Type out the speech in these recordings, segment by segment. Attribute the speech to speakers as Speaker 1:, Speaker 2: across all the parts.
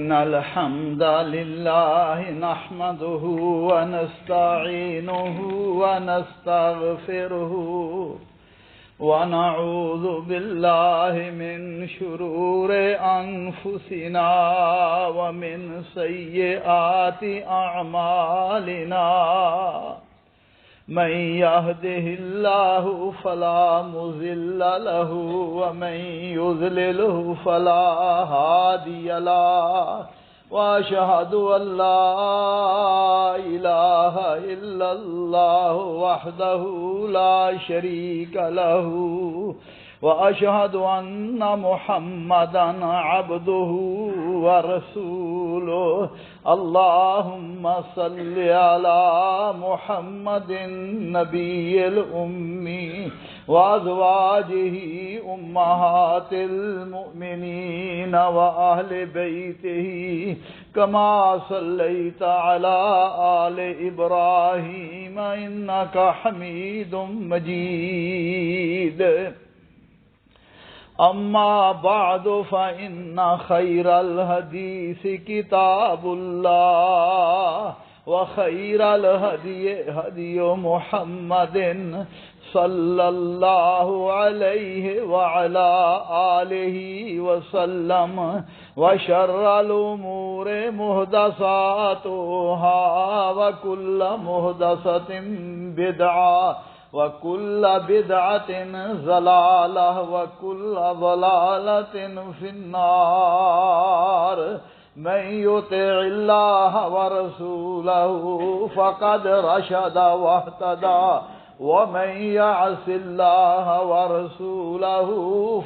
Speaker 1: إن الحمد لله نحمده ونستعينه ونستغفره ونعوذ بالله من شرور أنفسنا ومن سيئات أعمالنا من يهده الله فلا مضل له ومن يضلله فلا هادي له وأشهد أن لا إله إلا الله وحده لا شريك له وأشهد أن محمدا عبده ورسوله اللهم صل على محمد النبي الأمي وأزواجه أمهات المؤمنين وأهل بيته كما صليت على آل إبراهيم إنك حميد مجيد أما بعد فإن خير الحديث كتاب الله وخير الهدي هدي محمد صلى الله عليه وعلى آله وسلم وشر الأمور محدثاتها وكل محدثة بدعة وكل بدعة ضلالة وكل ضلالة في النار من يطع الله ورسوله فقد رشد واهتدى ومن يعص الله ورسوله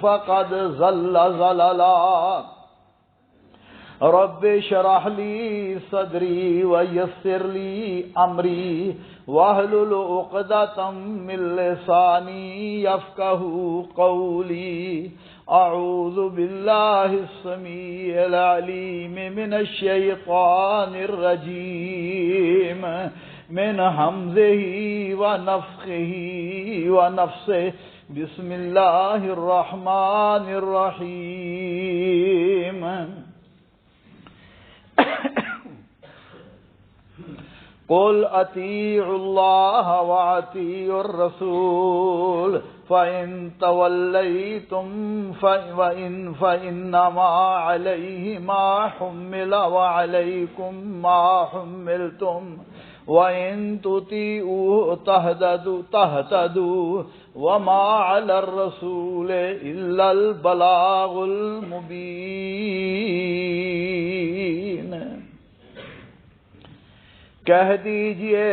Speaker 1: فقد ضل ضلالا رب اشرح لي صدري ويسر لي أمري واحلل عقدة من لساني يفقهوا قولي أعوذ بالله السميع العليم من الشيطان الرجيم من همزه ونفخه ونفسه بسم الله الرحمن الرحيم قل أطيعوا الله وأطيعوا الرسول فإن توليتم فإنما عليه ما حمل وعليكم ما حملتم وإن تطيعوه تهتدوا وما على الرسول إلا البلاغ المبين کہہ دیجئے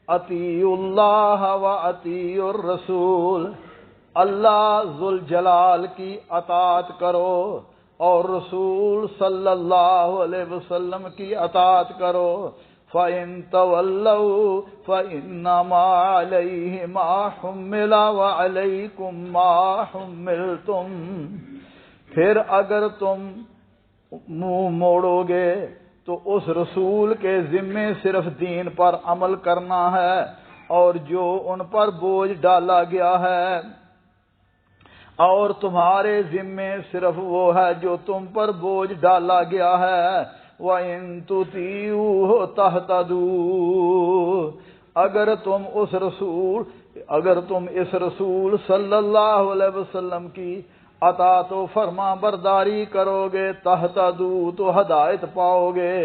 Speaker 1: اطیعوا اللہ و اطیعوا الرسول، اللہ ذوالجلال کی اطاعت کرو اور رسول صلی اللہ علیہ وسلم کی اطاعت کرو۔ فَإِن تَوَلَّوْا فَإِنَّمَا عَلَيْهِ مَا حُمِّلَ وَعَلَيْكُمْ مَا حُمِّلْتُمْ، پھر اگر تم منہ موڑو گے تو اس رسول کے ذمے صرف دین پر عمل کرنا ہے اور جو ان پر بوجھ ڈالا گیا ہے، اور تمہارے ذمے صرف وہ ہے جو تم پر بوجھ ڈالا گیا ہے۔ وَإِن تُطِيعُوهُ تَهْتَدُوا، اگر تم اس رسول صلی اللہ علیہ وسلم کی اطاعت و فرما برداری کرو گے تہتدو تو ہدایت پاؤ گے۔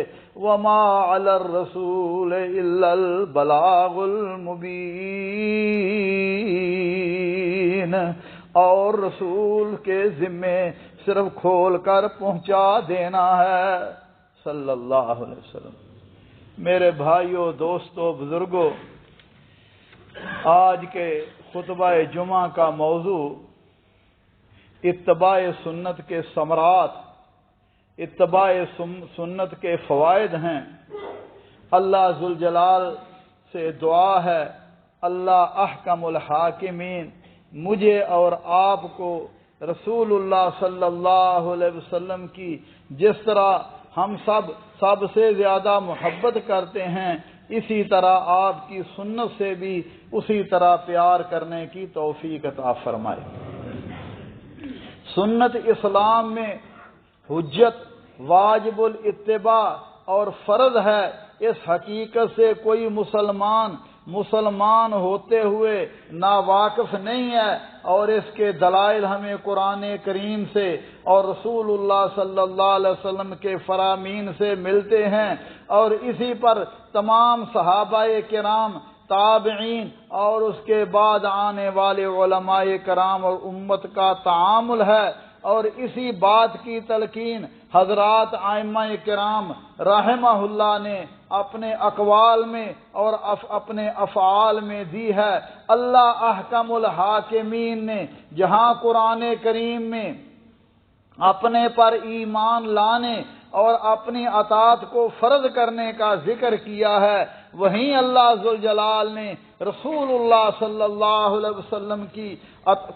Speaker 1: وما علی الرسول الا البلاغ المبین، اور رسول کے ذمے صرف کھول کر پہنچا دینا ہے صلی اللہ علیہ وسلم۔ میرے بھائیوں، دوستوں، بزرگوں، آج کے خطبہ جمعہ کا موضوع اتباع سنت کے ثمرات، اتباع سنت کے فوائد ہیں۔ اللہ ذوالجلال سے دعا ہے، اللہ احکم الحاکمین مجھے اور آپ کو رسول اللہ صلی اللہ علیہ وسلم کی جس طرح ہم سب سے زیادہ محبت کرتے ہیں، اسی طرح آپ کی سنت سے بھی اسی طرح پیار کرنے کی توفیق عطا فرمائے۔ سنت اسلام میں حجت واجب الاتباع اور فرض ہے، اس حقیقت سے کوئی مسلمان ہوتے ہوئے ناواقف نہیں ہے، اور اس کے دلائل ہمیں قرآن کریم سے اور رسول اللہ صلی اللہ علیہ وسلم کے فرامین سے ملتے ہیں، اور اسی پر تمام صحابہ کرام، تابعین اور اس کے بعد آنے والے علماء کرام اور امت کا تعامل ہے، اور اسی بات کی تلقین حضرات ائمہ کرام رحمہ اللہ نے اپنے اقوال میں اور اپنے افعال میں دی ہے۔ اللہ احکم الحاکمین نے جہاں قرآن کریم میں اپنے پر ایمان لانے اور اپنی اطاعت کو فرض کرنے کا ذکر کیا ہے، وہیں اللہ ذوالجلال نے رسول اللہ صلی اللہ علیہ وسلم کی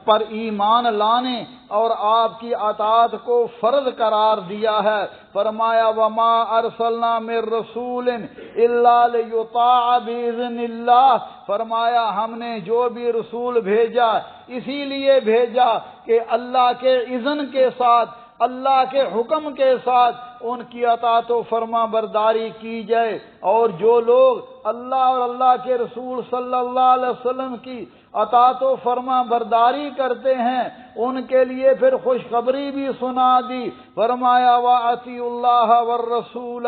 Speaker 1: پر ایمان لانے اور آپ کی اطاعت کو فرض قرار دیا ہے۔ فرمایا وما ارسلنا من رسول الا لیطاع باذن اللہ، فرمایا ہم نے جو بھی رسول بھیجا اسی لیے بھیجا کہ اللہ کے اذن کے ساتھ، اللہ کے حکم کے ساتھ ان کی اطاعت و فرما برداری کی جائے، اور جو لوگ اللہ اور اللہ کے رسول صلی اللہ علیہ وسلم کی اطاعت و فرما برداری کرتے ہیں ان کے لیے پھر خوشخبری بھی سنا دی۔ فرمایا وَأَطِیعُوا اللَّهَ وَالرَّسُولَ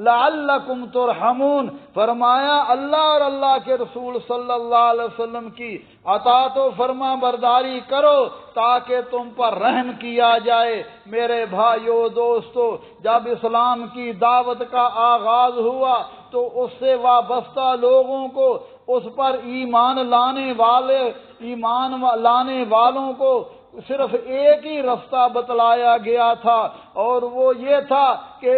Speaker 1: لَعَلَّکُمْ تُرْحَمُونَ، فرمایا اللہ اور اللہ کے رسول صلی اللہ علیہ وسلم کی اطاعت و فرما برداری کرو تاکہ تم پر رحم کیا جائے۔ میرے بھائیو دوستو، جب اسلام کی دعوت کا آغاز ہوا تو اس سے وابستہ لوگوں کو، اس پر ایمان لانے والوں کو صرف ایک ہی رستہ بتلایا گیا تھا، اور وہ یہ تھا کہ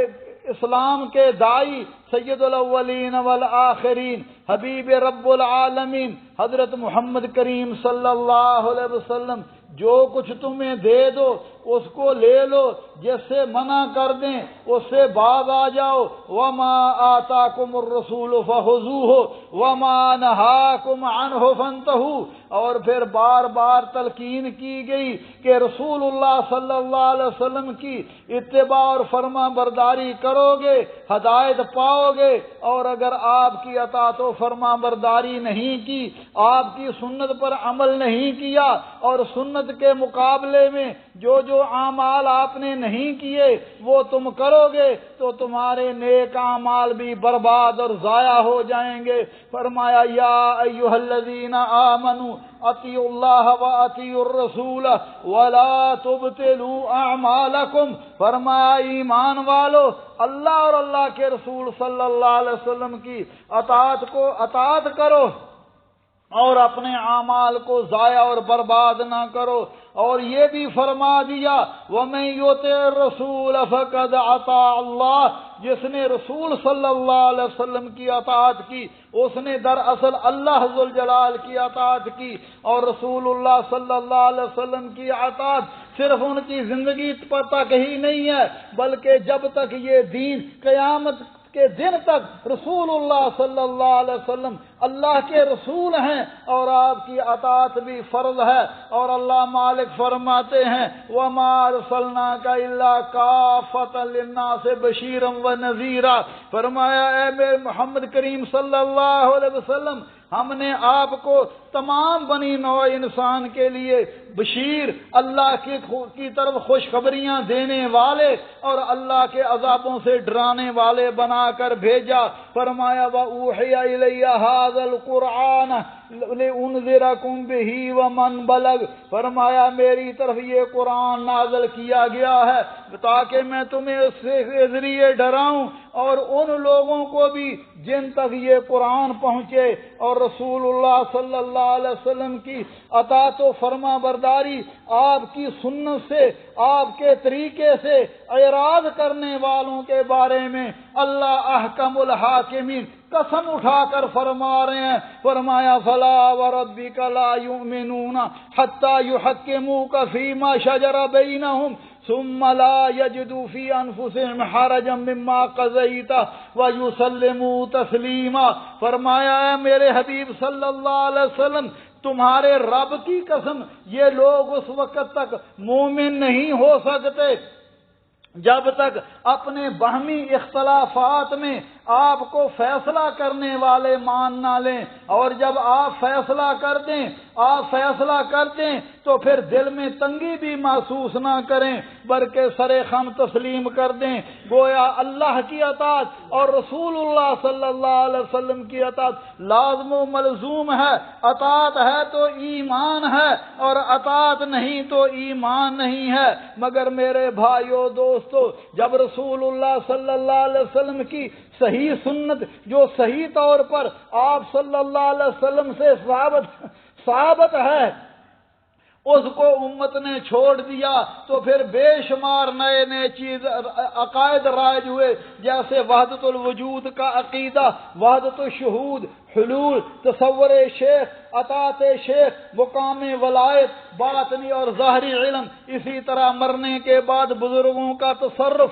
Speaker 1: اسلام کے داعی سید الاولین والآخرین حبیب رب العالمین حضرت محمد کریم صلی اللہ علیہ وسلم جو کچھ تمہیں دے دو اس کو لے لو، جس سے منع کر دیں اس سے باز آ جاؤ۔ وما آتاکم الرسول فخذوہ وما نہاکم عنہ فانتہوا، اور پھر بار بار تلقین کی گئی کہ رسول اللہ صلی اللہ علیہ وسلم کی اتباع اور فرما برداری کرو گے ہدایت پاؤ گے، اور اگر آپ کی اطاعت و فرما برداری نہیں کی، آپ کی سنت پر عمل نہیں کیا، اور سنت کے مقابلے میں جو اعمال آپ نے نہیں کیے وہ تم کرو گے تو تمہارے نیک اعمال بھی برباد اور ضائع ہو جائیں گے۔ فرمایا یا ایھا الذین آمنوا اطیعوا اللہ واطیعوا الرسول ولا تبطلوا اعمالکم، فرمایا ایمان والو اللہ اور اللہ کے رسول صلی اللہ علیہ وسلم کی اطاعت کرو اور اپنے اعمال کو ضائع اور برباد نہ کرو، اور یہ بھی فرما دیا وَمَن يُطِعِ الرَّسُولَ فَقَدْ أَطَاعَ اللَّهَ، جس نے رسول صلی اللہ علیہ وسلم کی اطاعت کی اس نے دراصل اللہ ذوالجلال کی اطاعت کی، اور رسول اللہ صلی اللہ علیہ وسلم کی اطاعت صرف ان کی زندگی پر تک ہی نہیں ہے بلکہ جب تک یہ دین قیامت کے دن تک رسول اللہ صلی اللہ علیہ وسلم اللہ کے رسول ہیں اور آپ کی اطاعت بھی فرض ہے۔ اور اللہ مالک فرماتے ہیں وَمَا أَرْسَلْنَاكَ إِلَّا كَافَّةً لِلنَّاسِ بَشِيرًا وَنَذِيرًا، فرمایا اے میرے محمد کریم صلی اللہ علیہ وسلم ہم نے آپ کو تمام بنی نوع انسان کے لیے بشیر، اللہ کی طرف خوشخبریاں دینے والے اور اللہ کے عذابوں سے ڈرانے والے بنا کر بھیجا۔ فرمایا وَأُوحِيَ إِلَيَّ هَذَا الْقُرْآنَ لِأُنذِرَكُم بِهِ وَمَن بَلَغَ، فرمایا میری طرف یہ قرآن نازل کیا گیا ہے تاکہ میں تمہیں اس کے ذریعے ڈراؤں اور ان لوگوں کو بھی جن تک یہ قرآن پہنچے، اور رسول اللہ صلی اللہ علیہ وسلم کی اطاعت و فرما برداری، آپ کی سنت سے، آپ کے طریقے سے اعراض کرنے والوں کے بارے میں اللہ احکم الحاکمین قسم اٹھا کر فرما رہے ہیں۔ فرمایا فلا وربک لا یؤمنون حتی یحکموک فیما شجر بینہم ثم لا يجدوا في انفسهم حرجا مما قضيت ويسلموا تسلیما، فرمایا اے میرے حبیب صلی اللہ علیہ وسلم تمہارے رب کی قسم یہ لوگ اس وقت تک مومن نہیں ہو سکتے جب تک اپنے باہمی اختلافات میں آپ کو فیصلہ کرنے والے مان نہ لیں، اور جب آپ فیصلہ کر دیں تو پھر دل میں تنگی بھی محسوس نہ کریں، بلکہ سر خم تسلیم کر دیں۔ گویا اللہ کی اطاعت اور رسول اللہ صلی اللہ علیہ وسلم کی اطاعت لازم و ملزوم ہے۔ اطاعت ہے تو ایمان ہے، اور اطاعت نہیں تو ایمان نہیں ہے۔ مگر میرے بھائیو دوستو، جب رسول اللہ صلی اللہ علیہ وسلم کی صحیح سنت جو صحیح طور پر آپ صلی اللہ علیہ وسلم سے ثابت ہے، اس کو امت نے چھوڑ دیا تو پھر بے شمار نئے چیز عقائد رائج ہوئے، جیسے وحدت الوجود کا عقیدہ، وحدت الشہود، حلول، تصور شیخ، اطاعت شیخ، مقام ولایت، باطنی اور ظاہری علم، اسی طرح مرنے کے بعد بزرگوں کا تصرف،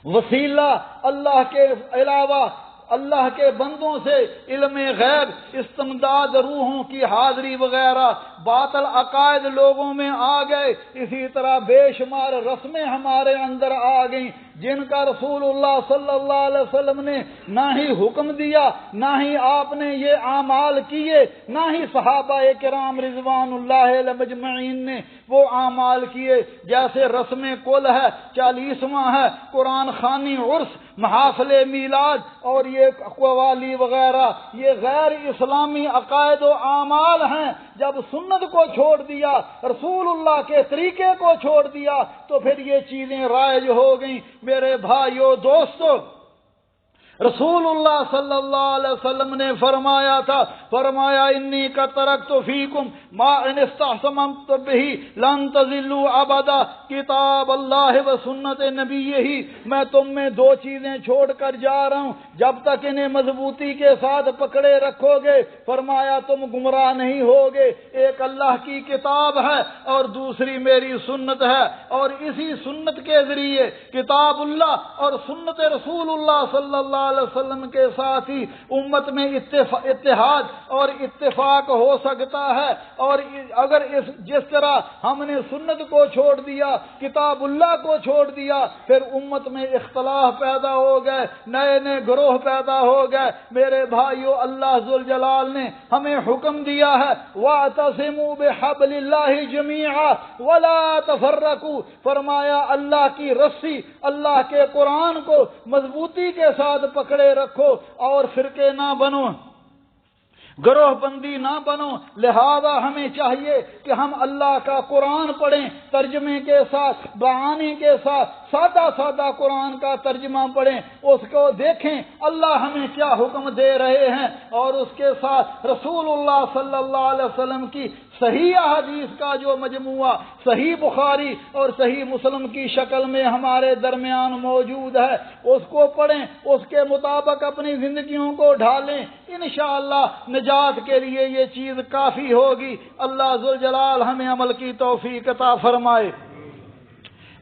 Speaker 1: وسیلہ اللہ کے علاوہ اللہ کے بندوں سے علم غیب، استمداد روحوں کی حاضری وغیرہ باطل عقائد لوگوں میں آ گئے۔ اسی طرح بے شمار رسمیں ہمارے اندر آ گئیں جن کا رسول اللہ صلی اللہ علیہ وسلم نے نہ ہی حکم دیا، نہ ہی آپ نے یہ اعمال کیے، نہ ہی صحابہ کرام رضوان اللہ علیہ مجمعین نے وہ اعمال کیے۔ جیسے رسم کل ہے، 40واں ہے، قرآن خوانی، عرس، محافل میلاد اور یہ قوالی وغیرہ، یہ غیر اسلامی عقائد و اعمال ہیں۔ جب سنت کو چھوڑ دیا، رسول اللہ کے طریقے کو چھوڑ دیا، تو پھر یہ چیزیں رائج ہو گئیں۔ میرے بھائیو دوستو، رسول اللہ صلی اللہ علیہ وسلم نے فرمایا انی کا ترکت فیکم ما ان استعصمت بہ لن تضلوا ابدا، کتاب اللہ و سنت نبیہ، میں تم میں دو چیزیں چھوڑ کر جا رہا ہوں، جب تک انہیں مضبوطی کے ساتھ پکڑے رکھو گے، فرمایا تم گمراہ نہیں ہوگے۔ ایک اللہ کی کتاب ہے اور دوسری میری سنت ہے، اور اسی سنت کے ذریعے کتاب اللہ اور سنت رسول اللہ صلی اللہ علیہ وسلم کے ساتھ ہی امت میں اتحاد اور اتفاق ہو سکتا ہے۔ اور اگر جس طرح ہم نے سنت کو چھوڑ دیا، کتاب اللہ کو چھوڑ دیا، پھر امت میں اختلاف پیدا ہو گئے، نئے گروہ پیدا ہو گئے۔ میرے بھائیو، اللہ ذوالجلال نے ہمیں حکم دیا ہے وَاعْتَصِمُوا بِحَبْلِ اللَّهِ جَمِيعًا وَلَا تَفَرَّقُوا، فرمایا اللہ کی رسی، اللہ کے قرآن کو مضبوطی کے ساتھ پکڑے رکھو اور فرقے نہ بنو، گروہ بندی نہ بنو۔ لہذا ہمیں چاہیے کہ ہم اللہ کا قرآن پڑھیں، ترجمے کے ساتھ، بیانی کے ساتھ، سادہ قرآن کا ترجمہ پڑھیں، اس کو دیکھیں اللہ ہمیں کیا حکم دے رہے ہیں، اور اس کے ساتھ رسول اللہ صلی اللہ علیہ وسلم کی صحیح احادیث کا جو مجموعہ صحیح بخاری اور صحیح مسلم کی شکل میں ہمارے درمیان موجود ہے، اس کو پڑھیں، اس کے مطابق اپنی زندگیوں کو ڈھالیں۔ انشاءاللہ نجات کے لیے یہ چیز کافی ہوگی۔ اللہ ذوالجلال ہمیں عمل کی توفیق عطا فرمائے۔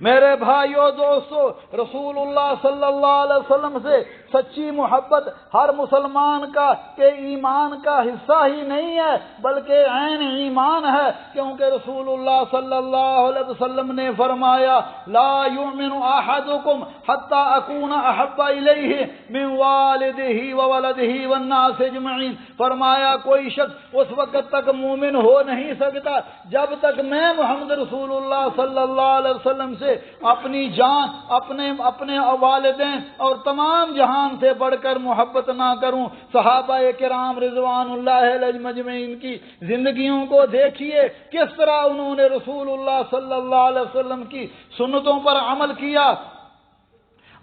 Speaker 1: میرے بھائیو دوستو، رسول اللہ صلی اللہ علیہ وسلم سے سچی محبت ہر مسلمان کا ایمان کا حصہ ہی نہیں ہے، بلکہ عین ایمان ہے، کیونکہ رسول اللہ صلی اللہ علیہ وسلم نے فرمایا لا یؤمن احدکم حتی اکون احب الیہ من والدہ وولدہ والناس اجمعین، فرمایا کوئی شخص اس وقت تک مومن ہو نہیں سکتا جب تک میں محمد رسول اللہ صلی اللہ علیہ وسلم سے اپنی جان، اپنے والدین اور تمام جہان سے بڑھ کر محبت نہ کروں۔ صحابہ کرام رضوان اللہ علیہ مجمعین کی زندگیوں کو دیکھیے، کس طرح انہوں نے رسول اللہ صلی اللہ علیہ وسلم کی سنتوں پر عمل کیا،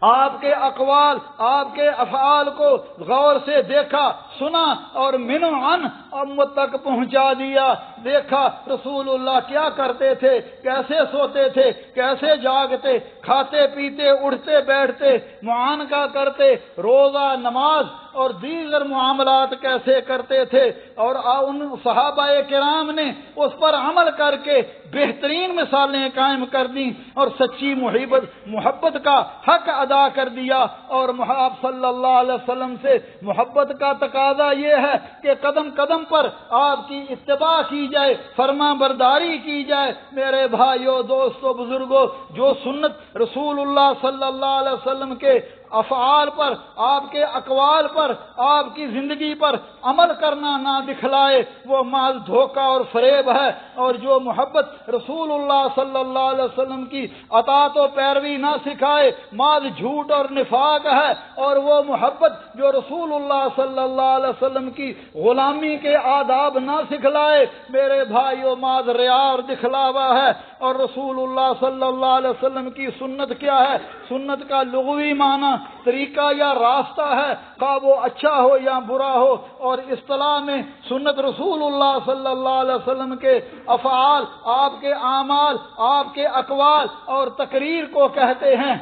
Speaker 1: آپ کے اقوال، آپ کے افعال کو غور سے دیکھا، سنا اور منع عن امت تک پہنچا دیا۔ دیکھا رسول اللہ کیا کرتے تھے، کیسے سوتے تھے، کیسے جاگتے، کھاتے پیتے، اٹھتے بیٹھتے، معانقہ کرتے، روزہ، نماز اور دیگر معاملات کیسے کرتے تھے، اور ان صحابہ کرام نے اس پر عمل کر کے بہترین مثالیں قائم کر دیں اور سچی محبت کا حق ادا کر دیا۔ اور آپ صلی اللہ علیہ وسلم سے محبت کا تقاضا یہ ہے کہ قدم قدم پر آپ کی اتباع کی جائے، فرما برداری کی جائے۔ میرے بھائیوں، دوستوں، بزرگوں، جو سنت رسول اللہ صلی اللہ علیہ وسلم کے افعال پر، آپ کے اقوال پر، آپ کی زندگی پر عمل کرنا نہ دکھلائے، وہ محض دھوکہ اور فریب ہے۔ اور جو محبت رسول اللہ صلی اللہ علیہ وسلم کی اطاعت و پیروی نہ سکھائے، محض جھوٹ اور نفاق ہے۔ اور وہ محبت جو رسول اللہ صلی اللہ علیہ وسلم کی غلامی کے آداب نہ سکھلائے، میرے بھائیوں، محض ریا اور دکھلاوا ہے۔ اور رسول اللہ صلی اللہ علیہ وسلم کی سنت کیا ہے؟ سنت کا لغوی معنی طریقہ یا راستہ ہے، خواہ وہ اچھا ہو یا برا ہو۔ اور اصطلاح میں سنت رسول اللہ صلی اللہ علیہ وسلم کے افعال، آپ کے اعمال، آپ کے اقوال اور تقریر کو کہتے ہیں۔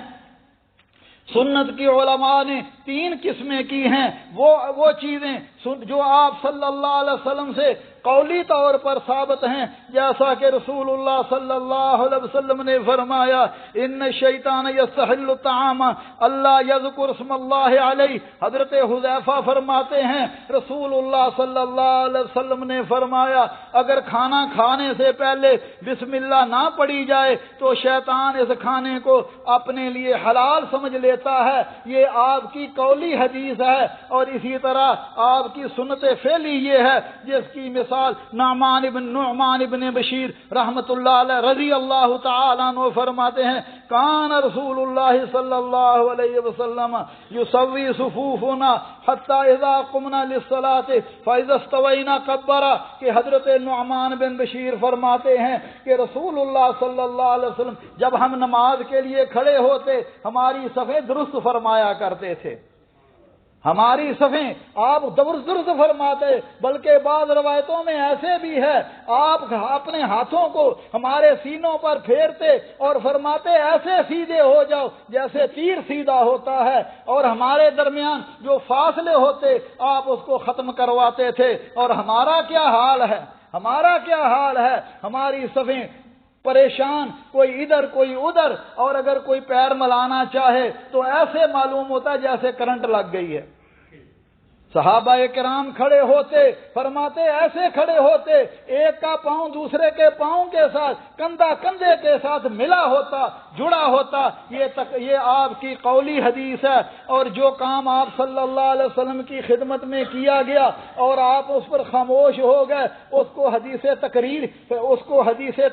Speaker 1: سنت کی علماء نے 3 قسمیں کی ہیں۔ وہ چیزیں جو آپ صلی اللہ علیہ وسلم سے قولی طور پر ثابت ہیں، جیسا کہ رسول اللہ صلی اللہ علیہ وسلم نے فرمایا، ان الشیطان یستحل الطعام اللہ یذکر اسم اللہ علیہ۔ حضرت حذیفہ فرماتے ہیں رسول اللہ صلی اللہ علیہ وسلم نے فرمایا، اگر کھانا کھانے سے پہلے بسم اللہ نہ پڑھی جائے تو شیطان اس کھانے کو اپنے لیے حلال سمجھ لیتا ہے۔ یہ آپ کی قولی حدیث ہے۔ اور اسی طرح آپ کی سنت فعلی یہ ہے، جس کی مثال نعمان ابن بشیر رحمت اللہ علیہ رضی اللہ تعالیٰ عنہ فرماتے ہیں، کان رسول اللہ صلی اللہ علیہ وسلم یسوی صفوفنا حتی اذا قمنا للصلاة فاذا استوینا کبرا، کہ حضرت نعمان بن بشیر فرماتے ہیں کہ رسول اللہ صلی اللہ علیہ وسلم جب ہم نماز کے لیے کھڑے ہوتے ہماری صفیں درست فرمایا کرتے تھے۔ ہماری صفیں آپ درست فرماتے، بلکہ بعض روایتوں میں ایسے بھی ہے آپ اپنے ہاتھوں کو ہمارے سینوں پر پھیرتے اور فرماتے ایسے سیدھے ہو جاؤ جیسے تیر سیدھا ہوتا ہے، اور ہمارے درمیان جو فاصلے ہوتے آپ اس کو ختم کرواتے تھے۔ اور ہمارا کیا حال ہے؟ ہماری صفیں پریشان، کوئی ادھر کوئی ادھر، اور اگر کوئی پیر ملانا چاہے تو ایسے معلوم ہوتا جیسے کرنٹ لگ گئی ہے۔ صحابہ کرام کھڑے ہوتے، فرماتے ایسے کھڑے ہوتے ایک کا پاؤں دوسرے کے پاؤں کے ساتھ، کندھا کندھے کے ساتھ ملا ہوتا، جڑا ہوتا۔ یہ آپ کی قولی حدیث ہے۔ اور جو کام آپ صلی اللہ علیہ وسلم کی خدمت میں کیا گیا اور آپ اس پر خاموش ہو گئے، اس کو حدیث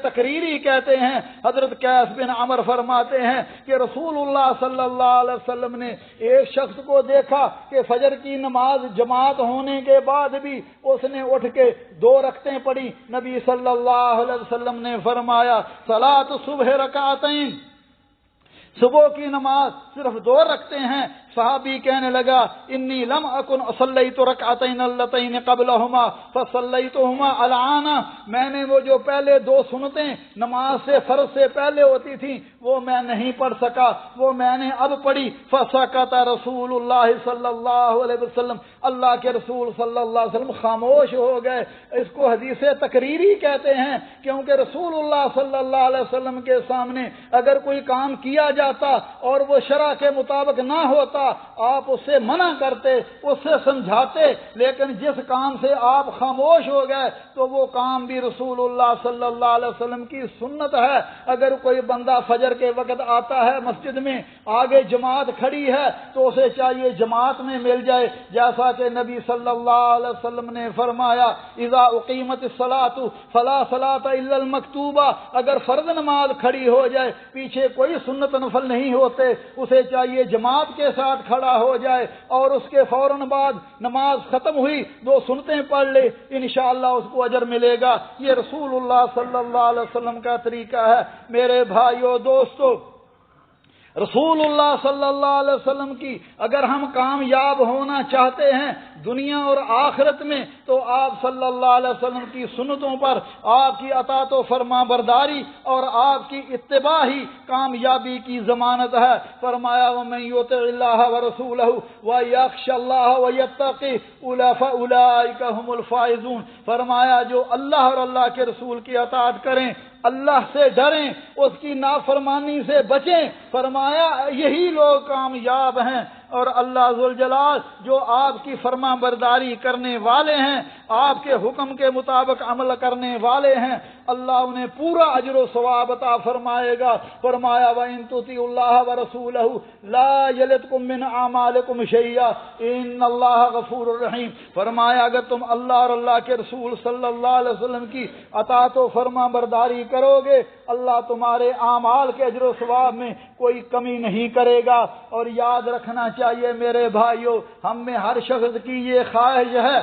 Speaker 1: تقریری کہتے ہیں۔ حضرت قیس بن عمر فرماتے ہیں کہ رسول اللہ صلی اللہ علیہ وسلم نے ایک شخص کو دیکھا کہ فجر کی نماز جماعت ہونے کے بعد بھی اس نے اٹھ کے 2 رکعتیں پڑھی۔ نبی صلی اللہ علیہ وسلم نے فرمایا، صلاۃ الصبح رکعتین، صبح کی نماز صرف 2 رکعتیں ہیں۔ صحابی کہنے لگا، انی لم اکن صلیت رکعتین اللتین قبلہما فصلیتہما العانا، میں نے وہ جو پہلے 2 سنتیں نماز سے فرض سے پہلے ہوتی تھیں وہ میں نہیں پڑھ سکا، وہ میں نے اب پڑھی۔ فسکت رسول اللہ صلی اللہ علیہ وسلم، اللہ کے رسول صلی اللہ علیہ وسلم خاموش ہو گئے۔ اس کو حدیث تقریری کہتے ہیں، کیونکہ رسول اللہ صلی اللہ علیہ وسلم کے سامنے اگر کوئی کام کیا جاتا اور وہ شرع کے مطابق نہ ہوتا آپ اس سے منع کرتے، اس سے سمجھاتے، لیکن جس کام سے آپ خاموش ہو گئے تو وہ کام بھی رسول اللہ صلی اللہ علیہ وسلم کی سنت ہے۔ اگر کوئی بندہ فجر کے وقت آتا ہے مسجد میں، آگے جماعت کھڑی ہے تو اسے چاہیے جماعت میں مل جائے، جیسا کہ نبی صلی اللہ علیہ وسلم نے فرمایا، اذا اقیمت الصلاۃ فلا صلاۃ الا المکتوبہ، اگر فرض نماز کھڑی ہو جائے پیچھے کوئی سنت نفل نہیں ہوتے، اسے چاہیے جماعت کے ساتھ کھڑا ہو جائے اور اس کے فوراً بعد نماز ختم ہوئی 2 سنتیں پڑھ لے، انشاءاللہ اس کو اجر ملے گا۔ یہ رسول اللہ صلی اللہ علیہ وسلم کا طریقہ ہے۔ میرے بھائیو دوستو، رسول اللہ صلی اللہ علیہ وسلم کی اگر ہم کامیاب ہونا چاہتے ہیں دنیا اور آخرت میں تو آپ صلی اللہ علیہ وسلم کی سنتوں پر آپ کی اطاعت و فرما برداری اور آپ کی اتباع ہی کامیابی کی ضمانت ہے۔ فرمایا وَمَن يُطِعِ اللَّهَ وَرَسُولَهُ وَيَخْشَ اللَّهَ وَيَتَّقِهِ فَأُولَٰئِكَ هُمُ الْفَائِزُونَ، فرمایا جو اللہ اور اللہ کے رسول کی اطاعت کریں، اللہ سے ڈریں، اس کی نافرمانی سے بچیں، فرمایا یہی لوگ کامیاب ہیں۔ اور اللہ ذوالجلال جو آپ کی فرما برداری کرنے والے ہیں، آپ کے حکم کے مطابق عمل کرنے والے ہیں، اللہ انہیں پورا اجر و ثواب عطا فرمائے گا۔ فرمایا وَإِن تُطِيعُوا اللَّهَ وَرَسُولَهُ لَا يَلِتْكُم مِّنْ أَعْمَالِكُمْ شَيْئًا إِنَّ اللَّهَ غَفُورٌ رَحِيمٌ، فرمایا اگر تم اللہ اور اللہ کے رسول صلی اللہ علیہ وسلم کی اطاعت و فرما برداری کرو گے، اللہ تمہارے اعمال کے اجر و ثواب میں کوئی کمی نہیں کرے گا۔ اور یاد رکھنا چاہیے میرے بھائیوں، ہم میں ہر شخص کی یہ خواہش ہے،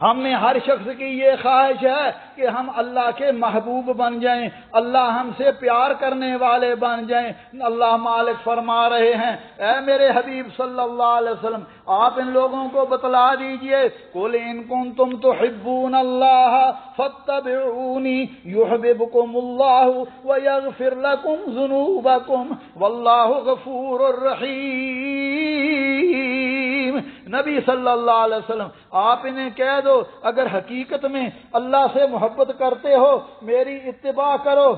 Speaker 1: ہم میں ہر شخص کی یہ خواہش ہے کہ ہم اللہ کے محبوب بن جائیں، اللہ ہم سے پیار کرنے والے بن جائیں۔ اللہ مالک فرما رہے ہیں اے میرے حبیب صلی اللہ علیہ وسلم، آپ ان لوگوں کو بتلا دیجئے قُلْ إِن كُنتُمْ تُحِبُّونَ اللَّهَ فَاتَّبِعُونِي يُحْبِبْكُمُ اللَّهُ وَيَغْفِرْ لَكُمْ ذُنُوبَكُمْ وَاللَّهُ غَفُورٌ رَحِيمٌ۔ نبی صلی اللہ علیہ وسلم آپ انہیں کہہ دو اگر حقیقت میں اللہ سے محبت کرتے ہو میری اتباع کرو۔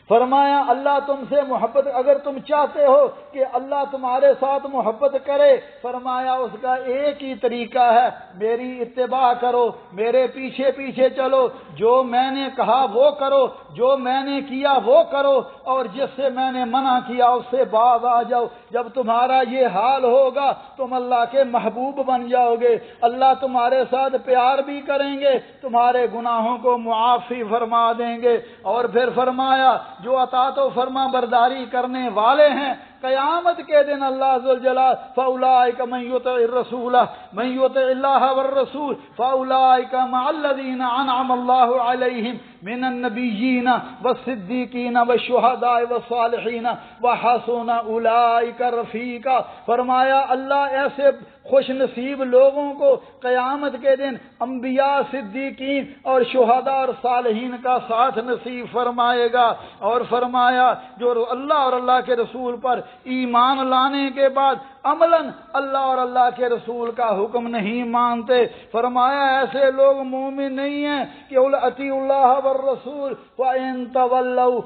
Speaker 1: فرمایا اللہ تم سے محبت، اگر تم چاہتے ہو کہ اللہ تمہارے ساتھ محبت کرے، فرمایا اس کا ایک ہی طریقہ ہے، میری اتباع کرو، میرے پیچھے پیچھے چلو، جو میں نے کہا وہ کرو، جو میں نے کیا وہ کرو، اور جس سے میں نے منع کیا اس سے باز آ جاؤ۔ جب تمہارا یہ حال ہوگا تم اللہ کے محبوب بن جاؤ گے، اللہ تمہارے ساتھ پیار بھی کریں گے، تمہارے گناہوں کو معافی فرما دیں گے۔ اور پھر فرمایا جو اطاعت و فرما برداری کرنے والے ہیں قیامت کے دن اللہ ذوالجلال فَأُولَٰئِكَ مَن يُطِعِ الرَّسُولَ مَن يُطِعِ اللَّهَ وَالرَّسُولَ فَأُولَٰئِكَ مَعَ الَّذِينَ أَنْعَمَ اللَّهُ عَلَيْهِم مِّنَ النَّبِيِّينَ وَالصِّدِّيقِينَ وَالشُّهَدَاءِ وَالصَّالِحِينَ وَحَسُنَ أُولَٰئِكَ رَفِيقًا، فرمایا اللہ ایسے خوش نصیب لوگوں کو قیامت کے دن انبیاء، صدیقین اور شہداء اور صالحین کا ساتھ نصیب فرمائے گا۔ اور فرمایا جو اللہ اور اللہ کے رسول پر ایمان لانے کے بعد عملاً اللہ اور اللہ کے رسول کا حکم نہیں مانتے، فرمایا ایسے لوگ مومن نہیں ہیں کہ اطیعوا اللہ والرسول وَإِن تَوَلَّوْا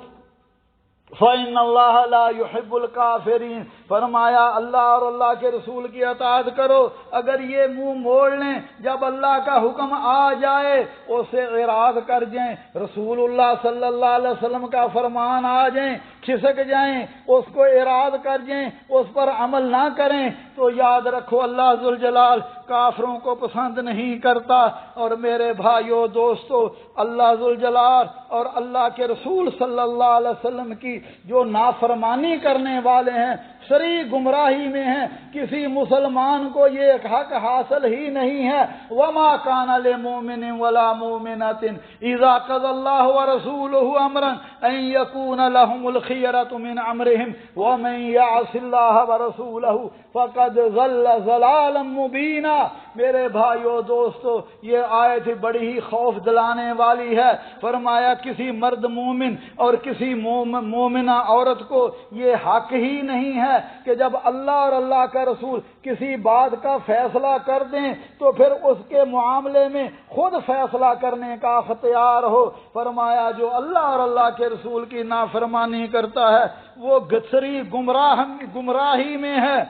Speaker 1: فَإِنَّ اللَّهَ لَا يُحِبُّ الْكَافِرِينَ، فرمایا اللہ اور اللہ کے رسول کی اطاعت کرو، اگر یہ منہ موڑ لیں جب اللہ کا حکم آ جائے اسے اعراض کر جائیں، رسول اللہ صلی اللہ علیہ وسلم کا فرمان آ جائیں کھسک جائیں، اس کو اعراض کر جائیں، اس پر عمل نہ کریں، تو یاد رکھو اللہ ذوالجلال کافروں کو پسند نہیں کرتا۔ اور میرے بھائیوں دوستو، اللہ ذوالجلال اور اللہ کے رسول صلی اللہ علیہ وسلم کی جو نافرمانی کرنے والے ہیں شرعی گمراہی میں ہیں، کسی مسلمان کو یہ حق حاصل ہی نہیں ہے۔ وَمَا كَانَ لِمُؤْمِنٍ وَلَا مُؤْمِنَةٍ إِذَا قَضَى اللَّهُ وَرَسُولُهُ أَمْرًا أَن يَكُونَ لَهُمُ الْخِيَرَةُ مِنْ أَمْرِهِمْ وَمَن يَعْصِ اللَّهَ وَرَسُولَهُ فَقَدْ ضَلَّ ضَلَالًا مُبِينًا۔ میرے بھائیو دوستو، یہ آیت بڑی ہی خوف دلانے والی ہے۔ فرمایا کسی مرد مومن اور کسی مومنہ عورت کو یہ حق ہی نہیں ہے کہ جب اللہ اور اللہ کا رسول کسی بات کا فیصلہ کر دیں تو پھر اس کے معاملے میں خود فیصلہ کرنے کا اختیار ہو۔ فرمایا جو اللہ اور اللہ کے رسول کی نافرمانی کرتا ہے وہ گسری گمراہی میں ہے۔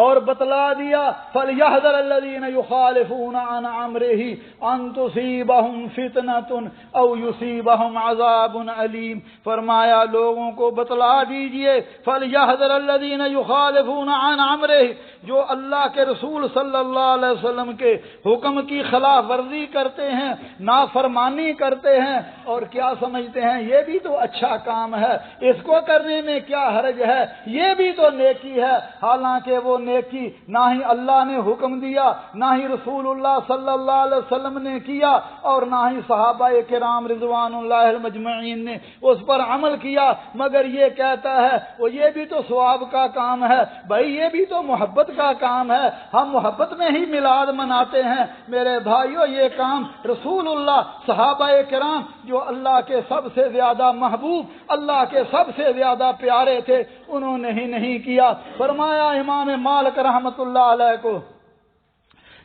Speaker 1: اور بتلا دیا فَلْيَحْذَرِ الَّذِينَ يُخَالِفُونَ عَنْ أَمْرِهِ أَن تُصِيبَهُمْ فِتْنَةٌ أَوْ يُصِيبَهُمْ عَذَابٌ أَلِيمٌ، فرمایا لوگوں کو بتلا دیجئے فَلْيَحْذَرِ الَّذِينَ يُخَالِفُونَ عَنْ أَمْرِهِ، جو اللہ کے رسول صلی اللہ علیہ وسلم کے حکم کی خلاف ورزی کرتے ہیں، نافرمانی کرتے ہیں اور کیا سمجھتے ہیں یہ بھی تو اچھا کام ہے، اس کو کرنے میں کیا حرج ہے، یہ بھی تو نیکی ہے، حالانکہ وہ نیکی نہ ہی اللہ نے حکم دیا، نہ ہی رسول اللہ صلی اللہ علیہ وسلم نے کیا، اور نہ ہی صحابہ کرام رضوان اللہ مجمعین نے اس پر عمل کیا، مگر یہ کہتا ہے وہ یہ بھی تو ثواب کا کام ہے، بھائی یہ بھی تو محبت کا کام ہے، ہم محبت میں ہی میلاد مناتے ہیں۔ میرے بھائیو، یہ کام رسول اللہ، صحابہ کرام جو اللہ کے سب سے زیادہ محبوب، اللہ کے سب سے زیادہ پیارے تھے، انہوں نے ہی نہیں کیا۔ فرمایا امام مالک رحمت اللہ علیہ کو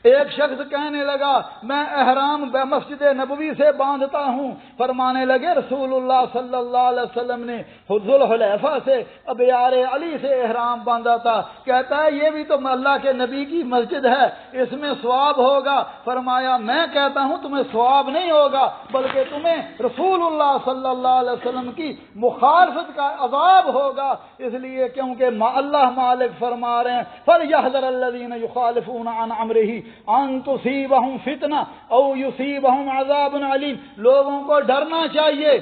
Speaker 1: ایک شخص کہنے لگا میں احرام مسجد نبوی سے باندھتا ہوں، فرمانے لگے رسول اللہ صلی اللہ علیہ وسلم نے ذوالحلیفہ سے ابیار علی سے احرام باندھا تھا، کہتا ہے یہ بھی تو اللہ کے نبی کی مسجد ہے، اس میں ثواب ہوگا۔ فرمایا میں کہتا ہوں تمہیں ثواب نہیں ہوگا، بلکہ تمہیں رسول اللہ صلی اللہ علیہ وسلم کی مخالفت کا عذاب ہوگا، اس لیے کیونکہ اللہ مالک فرما رہے ہیں فَلْيَحْذَرَ الَّذِينَ يُخَالِفُونَ عَنْ أَمْرِهِ ان تصیبہم فتنہ او یصیبہم عذاب علیم۔ لوگوں کو ڈرنا چاہیے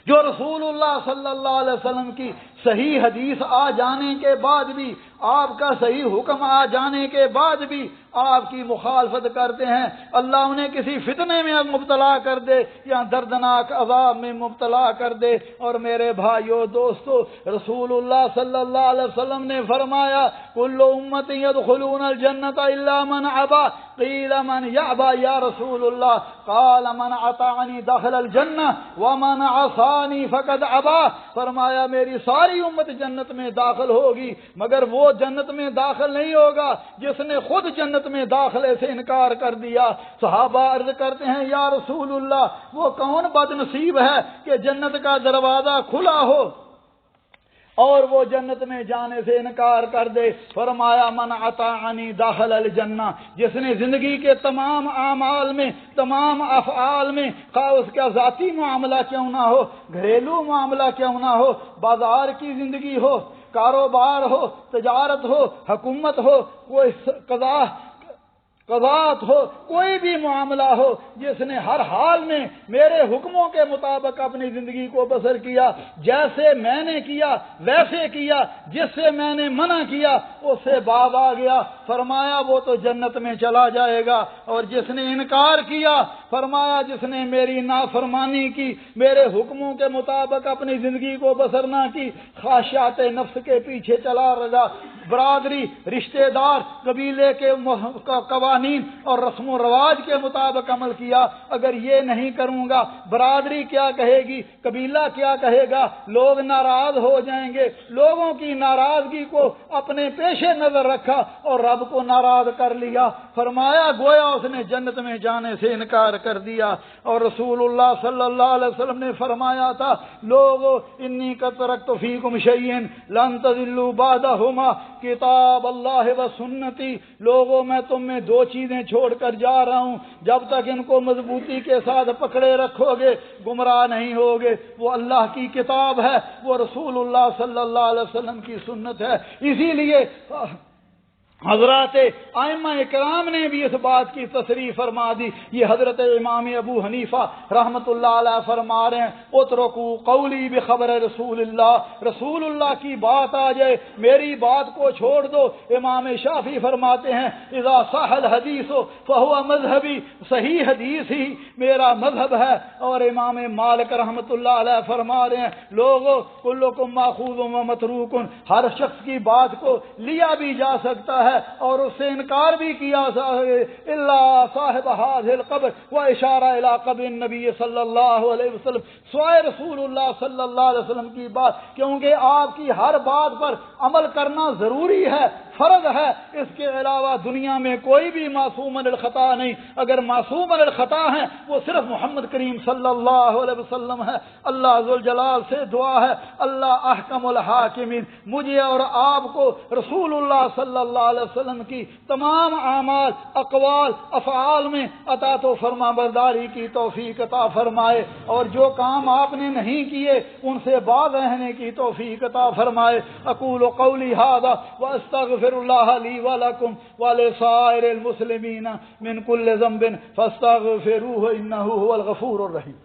Speaker 1: جو رسول اللہ صلی اللہ علیہ وسلم کی صحیح حدیث آ جانے کے بعد بھی، آپ کا صحیح حکم آ جانے کے بعد بھی آپ کی مخالفت کرتے ہیں، اللہ انہیں کسی فتنے میں مبتلا کر دے یا دردناک عذاب میں مبتلا کر دے۔ اور میرے بھائیو دوستو، رسول اللہ صلی اللہ علیہ وسلم نے فرمایا کل امت يدخلون الجنت الا من ابى، قیل من یابى یا رسول اللہ، قال من اطاعنی دخل الجنہ ومن عصانی فقد ابى۔ فرمایا میری ساری امت جنت میں داخل ہوگی، مگر وہ جنت میں داخل نہیں ہوگا جس نے خود جنت میں داخلے سے انکار کر دیا۔ صحابہ عرض کرتے ہیں یا رسول اللہ وہ کون بد نصیب ہے کہ جنت کا دروازہ کھلا ہو اور وہ جنت میں جانے سے انکار کر دے؟ فرمایا من اطاعنی داخل الجنہ، جس نے زندگی کے تمام اعمال میں، تمام افعال میں، خواہ اس کا ذاتی معاملہ کیوں نہ ہو، گھریلو معاملہ کیوں نہ ہو، بازار کی زندگی ہو، کاروبار ہو، تجارت ہو، حکومت ہو، کوئی قضاء ہو، کوئی بھی معاملہ ہو، جس نے ہر حال میں میرے حکموں کے مطابق اپنی زندگی کو بسر کیا، جیسے میں نے کیا ویسے کیا، جس سے میں نے منع کیا اس سے باز آ گیا، فرمایا وہ تو جنت میں چلا جائے گا۔ اور جس نے انکار کیا، فرمایا جس نے میری نافرمانی کی، میرے حکموں کے مطابق اپنی زندگی کو بسر نہ کی، خواہشات نفس کے پیچھے چلا رہا، برادری، رشتہ دار، قبیلے کے قوانین اور رسم و رواج کے مطابق عمل کیا، اگر یہ نہیں کروں گا برادری کیا کہے گی، قبیلہ کیا کہے گا، لوگ ناراض ہو جائیں گے، لوگوں کی ناراضگی کو اپنے پیش نظر رکھا اور رب کو ناراض کر لیا، فرمایا گویا اس نے جنت میں جانے سے انکار کر دیا۔ اور رسول اللہ صلی اللہ علیہ وسلم نے فرمایا تھا لوگو انی قد ترکت فیکم شیئن لن تضلوا بعدہما کتاب اللہ و سنتی، لوگوں میں تم میں دو چیزیں چھوڑ کر جا رہا ہوں، جب تک ان کو مضبوطی کے ساتھ پکڑے رکھو گے گمراہ نہیں ہوگے، وہ اللہ کی کتاب ہے، وہ رسول اللہ صلی اللہ علیہ وسلم کی سنت ہے۔ اسی لیے حضرات ائمہ کرام نے بھی اس بات کی تصریح فرما دی۔ یہ حضرت امام ابو حنیفہ رحمت اللہ علیہ فرما رہے ہیں اترکو قولی بخبر رسول اللہ، رسول اللہ کی بات آ جائے میری بات کو چھوڑ دو۔ امام شافعی فرماتے ہیں اذا صح الحدیث فهو مذہبی، صحیح حدیث ہی میرا مذہب ہے۔ اور امام مالک رحمت اللہ علیہ فرما رہے ہیں لوگو کلکم ماخوذ و متروک، ہر شخص کی بات کو لیا بھی جا سکتا ہے اور اس سے انکار بھی کیا الا صاحب هذه القبر و اشارہ الی قبر النبی صلی اللہ علیہ وسلم، سوائے رسول اللہ صلی اللہ علیہ وسلم کی بات، کیونکہ آپ کی ہر بات پر عمل کرنا ضروری ہے، فرض ہے، اس کے علاوہ دنیا میں کوئی بھی معصوم من الخطا نہیں، اگر معصوم من الخطا ہے وہ صرف محمد کریم صلی اللہ علیہ وسلم ہے۔ اللہ ذوالجلال سے دعا ہے اللہ احکم الحاکمین مجھے اور آپ کو رسول اللہ صلی اللہ علیہ وسلم کی تمام اعمال، اقوال، افعال میں اطاعت و فرما برداری کی توفیق عطا فرمائے، اور جو کام آپ نے نہیں کیے ان سے باز رہنے کی توفیق عطا فرمائے۔ اقول قولی ھذا واستغفر اللہ لی ولکم ولسائر المسلمین من کل ذنب فاستغفروہ انہ هو الغفور الرحیم۔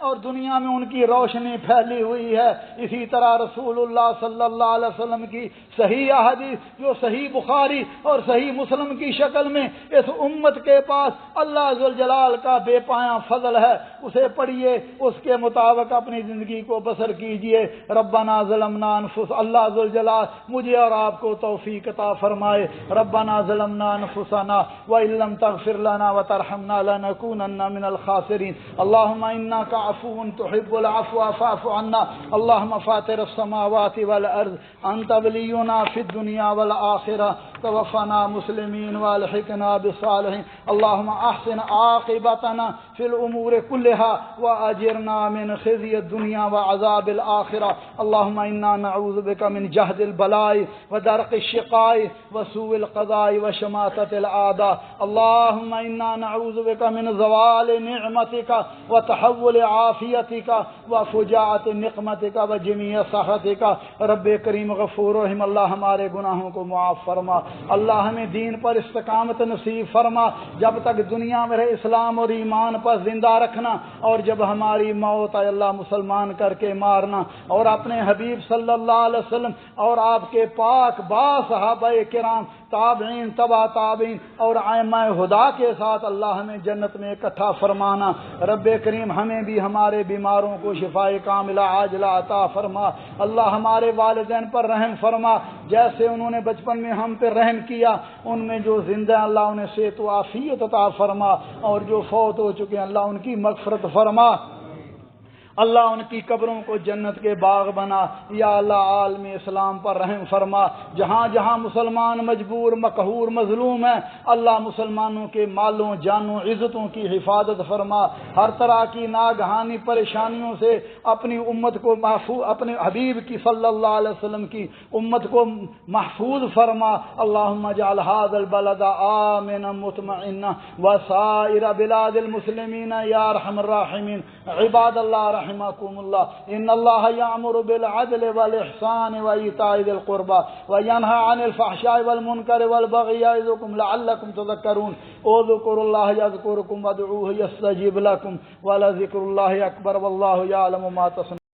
Speaker 1: اور دنیا میں ان کی روشنی پھیلی ہوئی ہے۔ اسی طرح رسول اللہ صلی اللہ علیہ وسلم کی صحیح حدیث جو صحیح بخاری اور صحیح مسلم کی شکل میں اس امت کے پاس اللہ ذوالجلال کا بے پایاں فضل ہے، اسے پڑھیے، اس کے مطابق اپنی زندگی کو بسر کیجیے۔ ربنا ظلمنا انفس، اللہ ذوالجلال مجھے اور آپ کو توفیق عطا فرمائے۔ ربنا ظلمنا انفسنا وان لم تغفر لنا وترحمنا لنكونن من الخاسرين اللهم انك عفو تحب العفو فاعف عنا اللهم فاطر السماوات والارض انت ولينا في الدنيا والاخره توفنا مسلمين والحقنا بالصالحين اللهم احسن عاقبتنا في الامور كلها واجرنا من خزي الدنيا وعذاب الاخره اللهم انا نعوذ بك من جهد البلاء ودرك الشقاء وسوء القضاء وشماتة الاعداء اللهم انا نعوذ بك من زوال نعمتك وتحول عافيتك وفجاعة نقمتك وجميع سخطك رب کریم غفور رحیم اللہ ہمارے گناہوں کو معاف فرما، اللہ ہمیں دین پر استقامت نصیب فرما، جب تک دنیا میں رہے اسلام اور ایمان پر زندہ رکھنا، اور جب ہماری موت آئے اللہ مسلمان کر کے مارنا، اور اپنے حبیب صلی اللہ علیہ وسلم اور آپ کے پاک با صحابہ کرام تابعین تبع تابعین اور ائمہ ہدا کے ساتھ اللہ ہمیں جنت میں اکٹھا فرمانا۔ رب کریم ہمیں بھی ہمارے بیماروں کو شفاء کاملہ عاجلہ عطا فرما، اللہ ہمارے والدین پر رحم فرما، جیسے انہوں نے بچپن میں ہم پہ رحم کیا، ان میں جو زندہ ہیں اللہ انہیں صحت و عافیت عطا فرما، اور جو فوت ہو چکے ہیں اللہ ان کی مغفرت فرما، اللہ ان کی قبروں کو جنت کے باغ بنا۔ یا اللہ عالم اسلام پر رحم فرما، جہاں جہاں مسلمان مجبور مقہور مظلوم ہیں اللہ مسلمانوں کے مالوں جانوں عزتوں کی حفاظت فرما، ہر طرح کی ناگہانی پریشانیوں سے اپنی امت کو محفوظ، اپنے حبیب کی صلی اللہ علیہ وسلم کی امت کو محفوظ فرما۔ اللہم اجعل هذا البلد آمنا مطمئنا وسائر بلاد المسلمین یا ارحم الراحمین۔ عباد اللہ رحمكم الله ان الله يأمر بالعدل والإحسان وإيتاء ذي القربى وينهى عن الفحشاء والمنكر والبغي يعظكم لعلكم تذكرون اذكروا الله يذكركم وادعوه يستجيب لكم ولذكر الله أكبر والله يعلم ما تصنعون۔